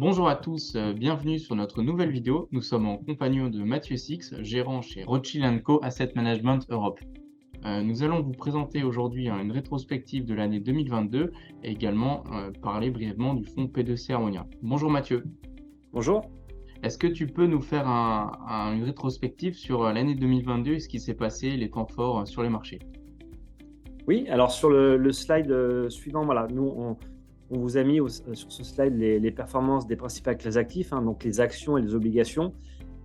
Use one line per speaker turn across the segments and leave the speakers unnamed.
Bonjour à tous, bienvenue sur notre nouvelle vidéo. Nous sommes en compagnie de Mathieu Six, gérant chez Rothschild & Co Asset Management Europe. Nous allons vous présenter aujourd'hui une rétrospective de l'année 2022 et également parler brièvement du fonds P2C Harmonia. Bonjour Mathieu,
Bonjour.
est-ce que tu peux nous faire une rétrospective sur l'année 2022 et ce qui s'est passé, les temps forts sur les marchés?
Oui, alors sur le slide suivant, voilà, on vous a mis sur ce slide les performances des principales classes actifs, hein, donc les actions et les obligations.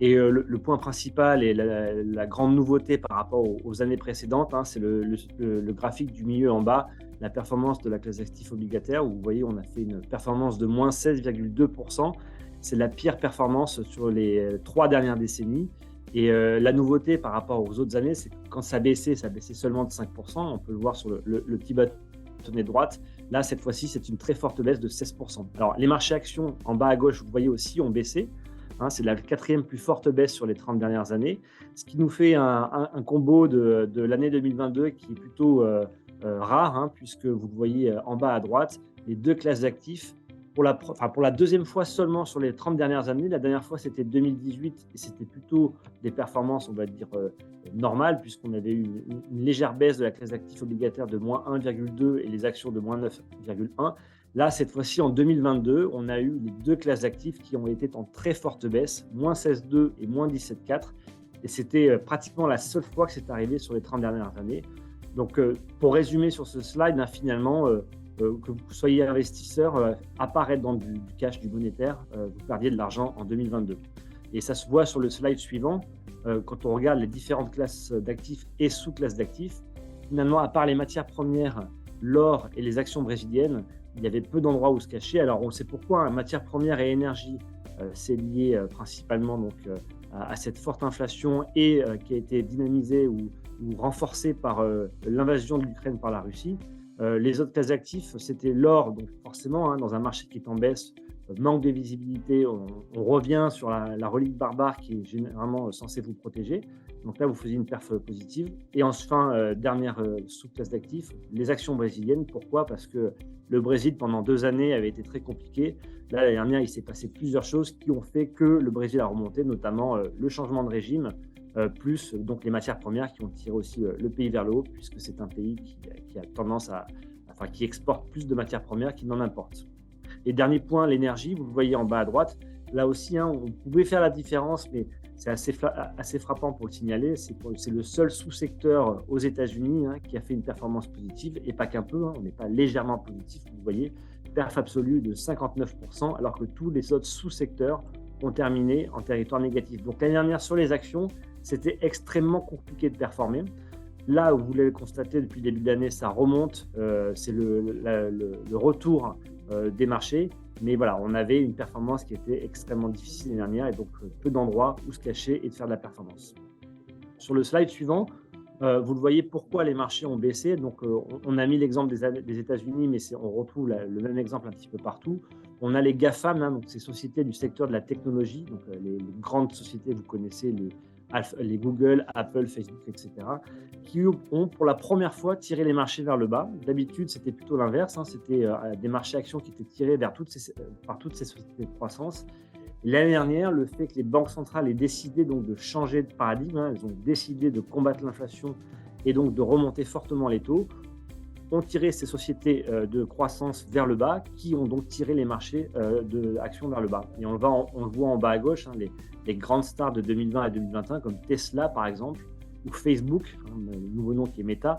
Et le point principal et la grande nouveauté par rapport aux années précédentes, hein, c'est le graphique du milieu en bas, la performance de la classe actif obligataire, où vous voyez, on a fait une performance de moins 16,2%. C'est la pire performance sur les 3 dernières décennies. Et la nouveauté par rapport aux autres années, c'est que quand ça baissait seulement de 5%. On peut le voir sur le petit bâtonnet de droite. Là, cette fois-ci, c'est une très forte baisse de 16%. Alors, les marchés actions en bas à gauche, vous voyez aussi, ont baissé. Hein, c'est la quatrième plus forte baisse sur les 30 dernières années, ce qui nous fait un combo de l'année 2022 qui est plutôt rare, hein, puisque vous le voyez en bas à droite, les deux classes d'actifs pour la deuxième fois seulement sur les 30 dernières années. La dernière fois, c'était 2018 et c'était plutôt des performances, on va dire, normales, puisqu'on avait eu une légère baisse de la classe d'actifs obligataire de moins 1,2 et les actions de moins 9,1. Là, cette fois-ci, en 2022, on a eu les deux classes d'actifs qui ont été en très forte baisse, moins 16,2 et moins 17,4. Et c'était pratiquement la seule fois que c'est arrivé sur les 30 dernières années. Donc, pour résumer sur ce slide, hein, finalement, que vous soyez investisseur, à part être dans du cash, du monétaire, vous perdiez de l'argent en 2022. Et ça se voit sur le slide suivant, quand on regarde les différentes classes d'actifs et sous-classes d'actifs. Finalement, à part les matières premières, l'or et les actions brésiliennes, il y avait peu d'endroits où se cacher. Alors, on sait pourquoi, hein, matières premières et énergie, c'est lié principalement donc, à cette forte inflation et qui a été dynamisée ou renforcée par l'invasion de l'Ukraine par la Russie. Les autres classes d'actifs, c'était l'or, donc forcément, hein, dans un marché qui est en baisse, manque de visibilité, on revient sur la relique barbare qui est généralement censée vous protéger. Donc là, vous faisiez une perf positive. Et enfin, dernière sous-classe d'actifs, les actions brésiliennes. Pourquoi? Parce que le Brésil, pendant 2 années, avait été très compliqué. Là, l'année dernière, il s'est passé plusieurs choses qui ont fait que le Brésil a remonté, notamment le changement de régime, plus donc les matières premières qui ont tiré aussi le pays vers le haut, puisque c'est un pays qui a tendance qui exporte plus de matières premières qu'il n'en importe. Et dernier point, l'énergie, vous le voyez en bas à droite. Là aussi, hein, on pouvait faire la différence, mais c'est assez frappant pour le signaler. C'est le seul sous-secteur aux États-Unis, hein, qui a fait une performance positive, et pas qu'un peu, hein, on n'est pas légèrement positif. Vous voyez, perf absolue de 59%, alors que tous les autres sous-secteurs ont terminé en territoire négatif. Donc l'année dernière, sur les actions, c'était extrêmement compliqué de performer. Là, vous l'avez constaté depuis le début d'année, ça remonte. C'est le retour des marchés. Mais voilà, on avait une performance qui était extrêmement difficile l'année dernière et donc peu d'endroits où se cacher et de faire de la performance. Sur le slide suivant, vous le voyez pourquoi les marchés ont baissé. Donc, on a mis l'exemple des États-Unis, mais on retrouve le même exemple un petit peu partout. On a les GAFAM, hein, donc ces sociétés du secteur de la technologie, donc les grandes sociétés, vous connaissez les Google, Apple, Facebook, etc., qui ont pour la première fois tiré les marchés vers le bas. D'habitude, c'était plutôt l'inverse, hein, c'était des marchés actions qui étaient tirés par toutes ces sociétés de croissance. L'année dernière, le fait que les banques centrales aient décidé donc de changer de paradigme, hein, elles ont décidé de combattre l'inflation et donc de remonter fortement les taux, ont tiré ces sociétés de croissance vers le bas, qui ont donc tiré les marchés d'actions vers le bas. Et on le voit en bas à gauche, hein, les grandes stars de 2020 et 2021, comme Tesla par exemple, ou Facebook, hein, le nouveau nom qui est Meta,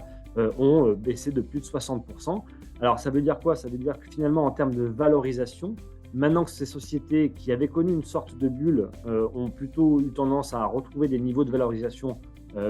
ont baissé de plus de 60%. Alors ça veut dire quoi? Ça veut dire que finalement, en termes de valorisation, maintenant que ces sociétés qui avaient connu une sorte de bulle ont plutôt eu tendance à retrouver des niveaux de valorisation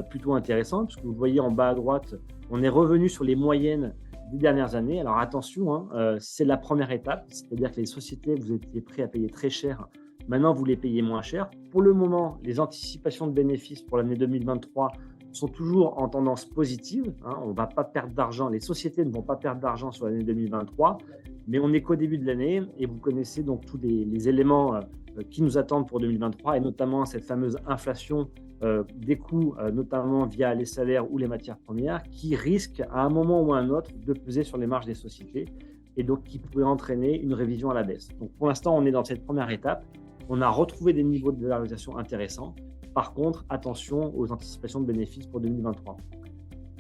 plutôt intéressants, parce que vous voyez en bas à droite, on est revenu sur les moyennes des dernières années. Alors attention, hein, c'est la première étape, c'est-à-dire que les sociétés que vous étiez prêts à payer très cher, maintenant vous les payez moins cher. Pour le moment, les anticipations de bénéfices pour l'année 2023 sont toujours en tendance positive, hein, on ne va pas perdre d'argent, les sociétés ne vont pas perdre d'argent sur l'année 2023, mais on n'est qu'au début de l'année et vous connaissez donc tous les éléments qui nous attendent pour 2023 et notamment cette fameuse inflation des coûts, notamment via les salaires ou les matières premières, qui risquent à un moment ou à un autre de peser sur les marges des sociétés. et donc qui pourrait entraîner une révision à la baisse. Donc pour l'instant, on est dans cette première étape. On a retrouvé des niveaux de valorisation intéressants. Par contre, attention aux anticipations de bénéfices pour 2023.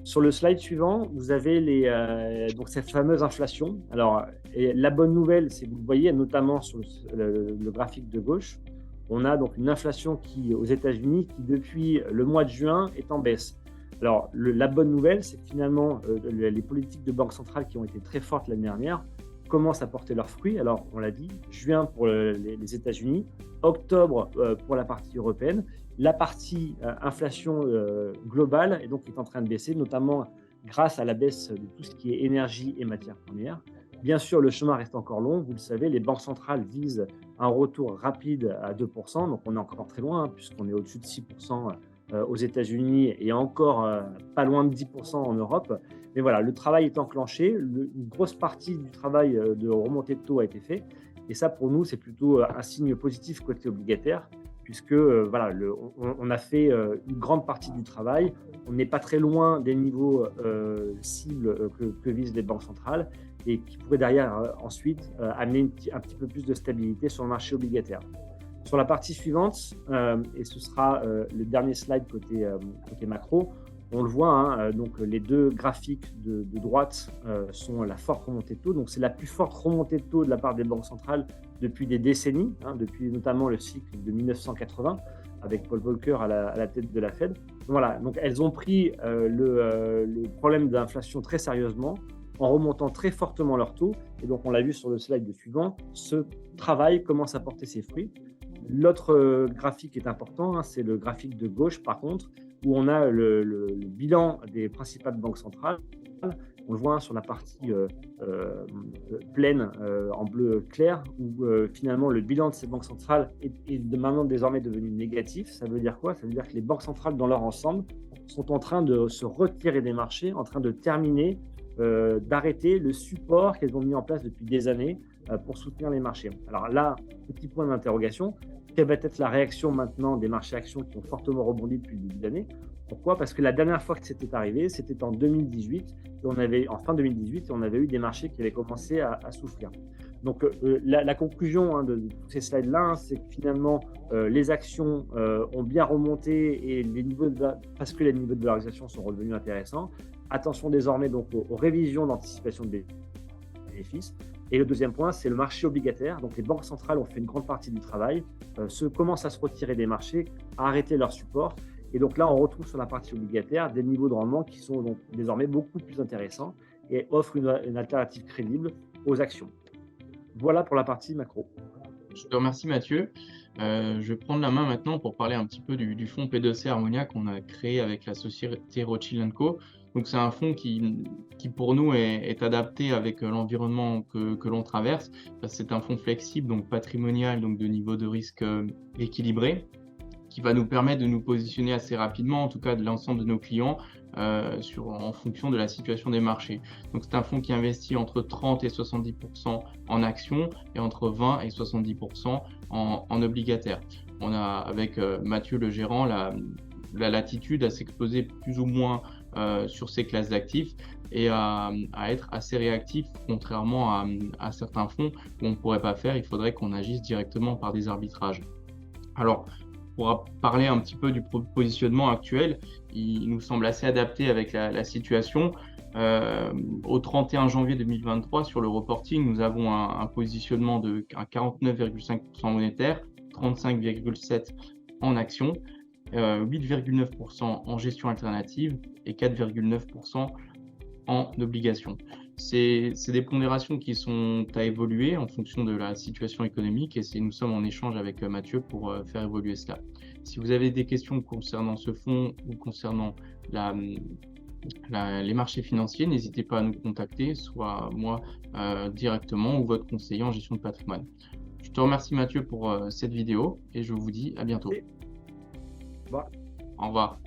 Sur le slide suivant, vous avez donc cette fameuse inflation. Alors, et la bonne nouvelle, c'est que vous le voyez notamment sur le graphique de gauche, on a donc une inflation aux États-Unis qui, depuis le mois de juin, est en baisse. Alors, la bonne nouvelle, c'est que finalement, les politiques de banque centrale qui ont été très fortes l'année dernière commencent à porter leurs fruits. Alors, on l'a dit, juin pour les États-Unis, octobre pour la partie européenne. La partie inflation globale est en train de baisser, notamment grâce à la baisse de tout ce qui est énergie et matières premières. Bien sûr, le chemin reste encore long. Vous le savez, les banques centrales visent un retour rapide à 2%. Donc, on est encore très loin, puisqu'on est au-dessus de 6% aux États-Unis et encore pas loin de 10% en Europe. Mais voilà, le travail est enclenché. Une grosse partie du travail de remontée de taux a été fait. Et ça, pour nous, c'est plutôt un signe positif côté obligataire, puisque voilà, on a fait une grande partie du travail. On n'est pas très loin des niveaux cibles que visent les banques centrales et qui pourraient derrière ensuite amener un petit peu plus de stabilité sur le marché obligataire. Sur la partie suivante, et ce sera le dernier slide côté macro, on le voit, hein, donc les deux graphiques de droite sont la forte remontée de taux. Donc c'est la plus forte remontée de taux de la part des banques centrales depuis des décennies, hein, depuis notamment le cycle de 1980 avec Paul Volcker à la tête de la Fed. Donc, voilà, donc elles ont pris le problème d'inflation très sérieusement en remontant très fortement leurs taux. Et donc on l'a vu sur le slide suivant, ce travail commence à porter ses fruits. L'autre graphique est important, hein, c'est le graphique de gauche par contre, où on a le bilan des principales banques centrales. On le voit, hein, sur la partie pleine en bleu clair, où finalement le bilan de ces banques centrales est maintenant désormais devenu négatif. Ça veut dire quoi? Ça veut dire que les banques centrales dans leur ensemble sont en train de se retirer des marchés, en train de terminer, d'arrêter le support qu'elles ont mis en place depuis des années pour soutenir les marchés. Alors là, petit point d'interrogation, quelle va être la réaction maintenant des marchés actions qui ont fortement rebondi depuis le début de l'année? Pourquoi? Parce que la dernière fois que c'était arrivé, c'était en 2018, en fin 2018, et on avait eu des marchés qui avaient commencé à souffrir. Donc la conclusion, hein, de tous ces slides-là, hein, c'est que finalement les actions ont bien remonté et parce que les niveaux de valorisation sont redevenus intéressants. Attention désormais donc aux révisions d'anticipation de bénéfices. Et le deuxième point, c'est le marché obligataire. Donc les banques centrales ont fait une grande partie du travail, commencent à se retirer des marchés, à arrêter leur support. Et donc là, on retrouve sur la partie obligataire des niveaux de rendement qui sont donc désormais beaucoup plus intéressants et offrent une alternative crédible aux actions. Voilà pour la partie macro.
Je te remercie Mathieu. Je vais prendre la main maintenant pour parler un petit peu du fonds P2C Harmonia qu'on a créé avec la société Rothschild & Co. Donc c'est un fonds qui pour nous est adapté avec l'environnement que l'on traverse. C'est un fonds flexible, donc patrimonial, donc de niveau de risque équilibré, qui va nous permettre de nous positionner assez rapidement, en tout cas de l'ensemble de nos clients, en fonction de la situation des marchés. Donc c'est un fonds qui investit entre 30 et 70% en actions et entre 20 et 70% en obligataires. On a avec Mathieu le gérant la latitude à s'exposer plus ou moins sur ces classes d'actifs et à être assez réactif, contrairement à certains fonds où on ne pourrait pas faire, il faudrait qu'on agisse directement par des arbitrages. Alors, pour parler un petit peu du positionnement actuel, il nous semble assez adapté avec la situation. Au 31 janvier 2023, sur le reporting, nous avons un positionnement de 49,5% monétaire, 35,7% en actions, 8,9% en gestion alternative et 4,9% en obligations. C'est des pondérations qui sont à évoluer en fonction de la situation économique et nous sommes en échange avec Mathieu pour faire évoluer cela. Si vous avez des questions concernant ce fonds ou concernant les marchés financiers, n'hésitez pas à nous contacter, soit moi directement ou votre conseiller en gestion de patrimoine. Je te remercie Mathieu pour cette vidéo et je vous dis à bientôt.
Bon.
Au revoir.